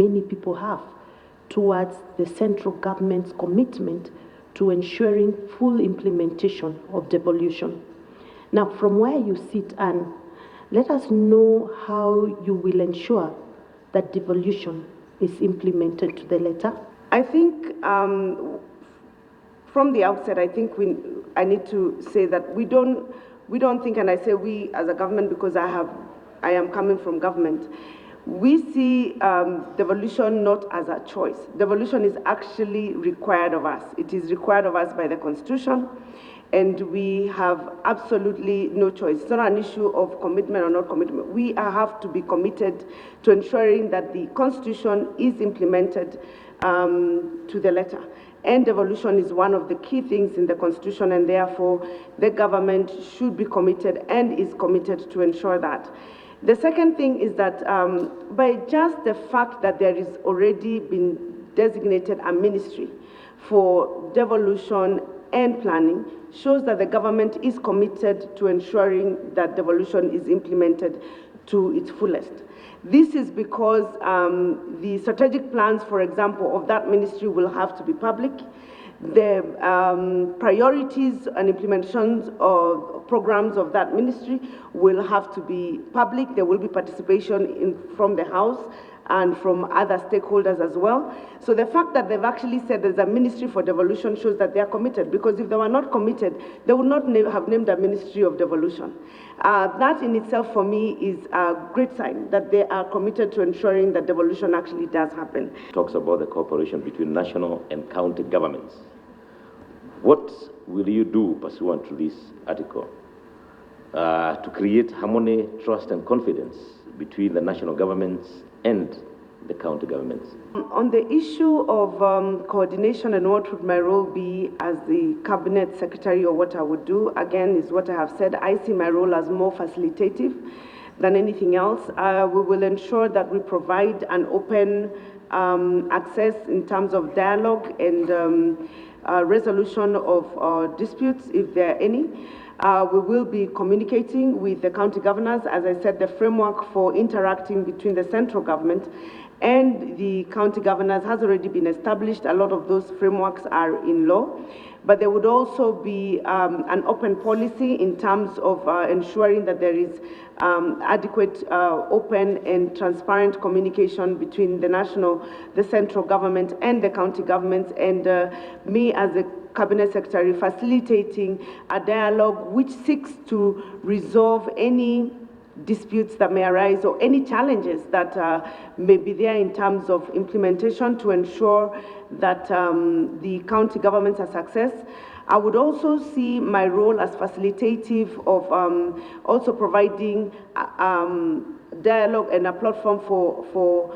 many people have towards the central government's commitment to ensuring full implementation of devolution. Now, from where you sit, Anne, let us know how you will ensure that devolution is implemented to the letter. I think from the outset, I think I need to say that we don't think, and I say we as a government because I am coming from government, we see devolution not as a choice. Devolution is actually required of us. It is required of us by the Constitution, and we have absolutely no choice. It's not an issue of commitment or not commitment. We have to be committed to ensuring that the Constitution is implemented to the letter. And devolution is one of the key things in the Constitution, and therefore the government should be committed and is committed to ensure that. The second thing is that by just the fact that there is already been designated a ministry for devolution and planning shows that the government is committed to ensuring that devolution is implemented to its fullest. This is because the strategic plans, for example, of that ministry will have to be public. The priorities and implementations of programs of that ministry will have to be public. There will be participation from the House and from other stakeholders as well. So the fact that they've actually said there's a ministry for devolution shows that they are committed, because if they were not committed, they would not have named a ministry of devolution. That in itself for me is a great sign that they are committed to ensuring that devolution actually does happen. Talks about the cooperation between national and county governments. What will you do pursuant to this article to create harmony, trust and confidence between the national governments and the county governments? On the issue of coordination and what would my role be as the cabinet secretary, or what I would do, again, is what I have said. I see my role as more facilitative than anything else. We will ensure that we provide an open access in terms of dialogue and resolution of disputes, if there are any. We will be communicating with the county governors. As I said, the framework for interacting between the central government and the county governors has already been established. A lot of those frameworks are in law. But there would also be an open policy in terms of ensuring that there is adequate, open and transparent communication between the central government and the county governments, and me as a cabinet secretary facilitating a dialogue which seeks to resolve any disputes that may arise or any challenges that may be there in terms of implementation to ensure that the county governments are success. I would also see my role as facilitative of also providing dialogue and a platform for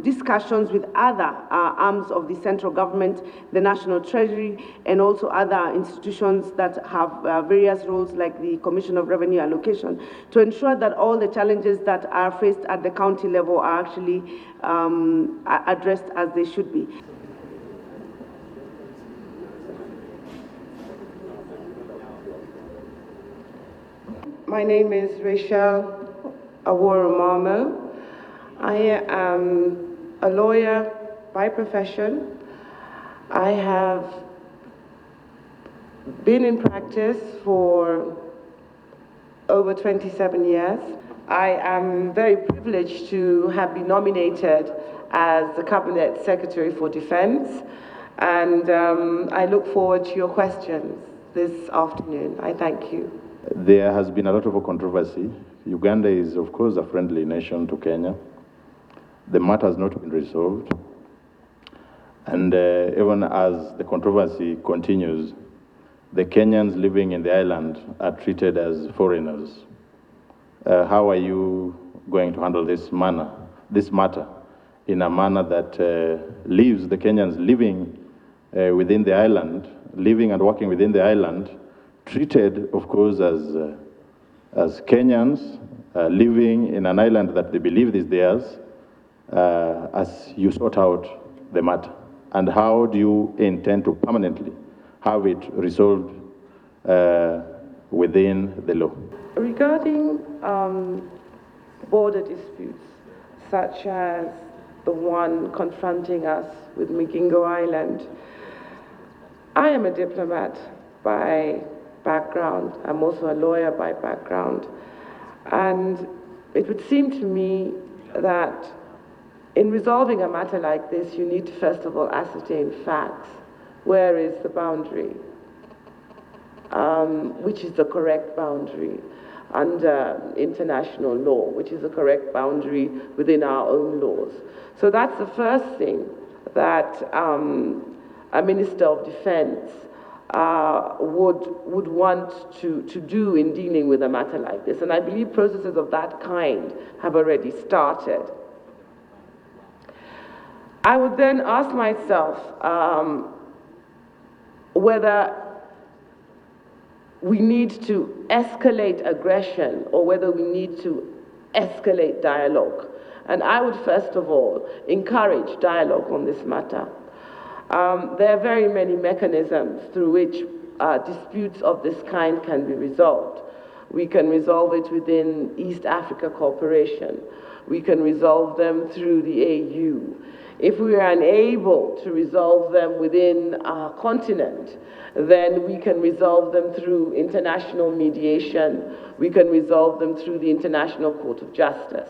discussions with other arms of the central government, the National Treasury, and also other institutions that have various roles like the Commission of Revenue Allocation, to ensure that all the challenges that are faced at the county level are actually addressed as they should be. My name is Rachel Aworo-Marmo. I am a lawyer by profession. I have been in practice for over 27 years. I am very privileged to have been nominated as the Cabinet Secretary for Defense, and I look forward to your questions this afternoon. I thank you. There has been a lot of controversy. Uganda is, of course, a friendly nation to Kenya. The matter has not been resolved. And even as the controversy continues, the Kenyans living in the island are treated as foreigners. How are you going to handle this matter in a manner that leaves the Kenyans living within the island, living and working within the island, treated, of course, as Kenyans living in an island that they believe is theirs, as you sort out the matter? And how do you intend to permanently have it resolved within the law? Regarding border disputes, such as the one confronting us with Migingo Island. I am a diplomat by background. I'm also a lawyer by background. And it would seem to me that in resolving a matter like this, you need to first of all ascertain facts. Where is the boundary? Which is the correct boundary under international law, which is the correct boundary within our own laws. So that's the first thing that a Minister of Defense would want to do in dealing with a matter like this. And I believe processes of that kind have already started. I would then ask myself whether we need to escalate aggression or whether we need to escalate dialogue. And I would first of all encourage dialogue on this matter. There are very many mechanisms through which disputes of this kind can be resolved. We can resolve it within East Africa Cooperation. We can resolve them through the AU. If we are unable to resolve them within our continent, then we can resolve them through international mediation. We can resolve them through the International Court of Justice.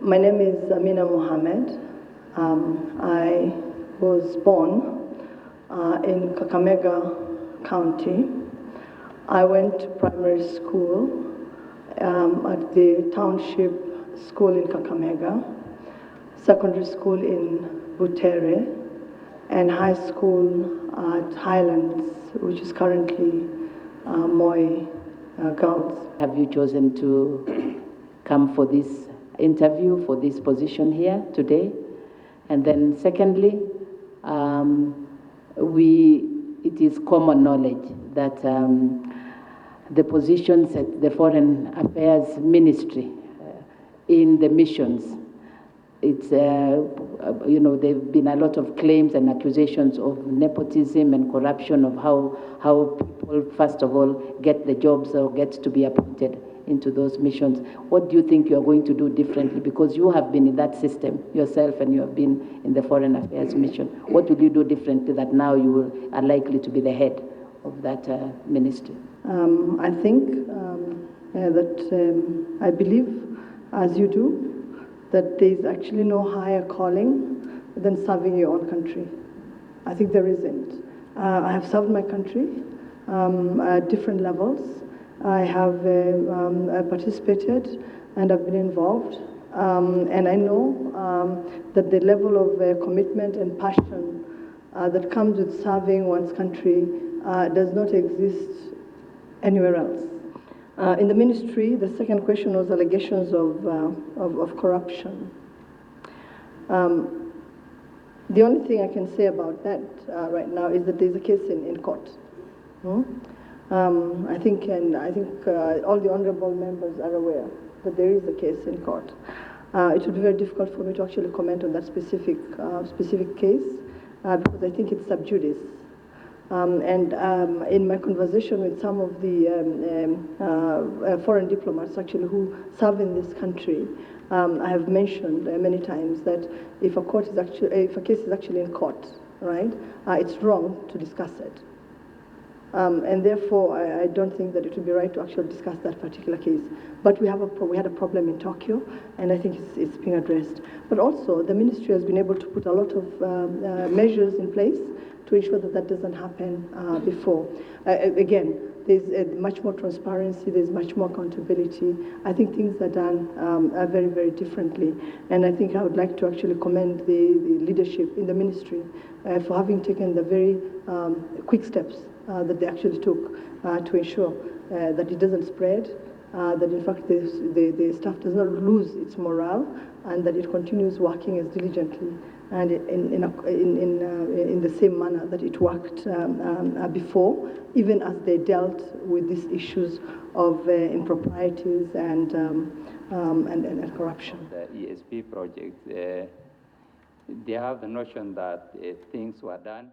My name is Amina Mohammed. I was born in Kakamega County. I went to primary school at the township school in Kakamega, secondary school in Butere, and high school at Highlands, which is currently Moi Girls. Have you chosen to come for this interview, for this position here today? And then secondly, it is common knowledge that the positions at the Foreign Affairs Ministry in the missions, it's, you know, there have been a lot of claims and accusations of nepotism and corruption of how people, first of all, get the jobs or get to be appointed into those missions. What do you think you are going to do differently? Because you have been in that system yourself and you have been in the Foreign Affairs mission. What will you do differently that now you are likely to be the head of that ministry? I think that I believe, as you do, that there is actually no higher calling than serving your own country. I think there isn't. I have served my country at different levels. I have participated and I've been involved, and I know that the level of commitment and passion that comes with serving one's country does not exist anywhere else. In the ministry, the second question was allegations of corruption. The only thing I can say about that right now is that there's a case in court. I think all the honorable members are aware that there is a case in court. It would be very difficult for me to actually comment on that specific case because I think it's sub judice. In my conversation with some of the foreign diplomats actually who serve in this country, I have mentioned many times that if a case is actually in court, right, it's wrong to discuss it. And therefore, I don't think that it would be right to actually discuss that particular case. But we had a problem in Tokyo, and I think it's being addressed. But also, the ministry has been able to put a lot of measures in place to ensure that that doesn't happen before. Again, there's much more transparency, there's much more accountability. I think things are done very, very differently. And I think I would like to actually commend the leadership in the ministry for having taken the very quick steps that they actually took to ensure that it doesn't spread, that in fact the staff does not lose its morale, and that it continues working as diligently and in the same manner that it worked before, even as they dealt with these issues of improprieties and corruption. The ESP project, they have the notion that things were done.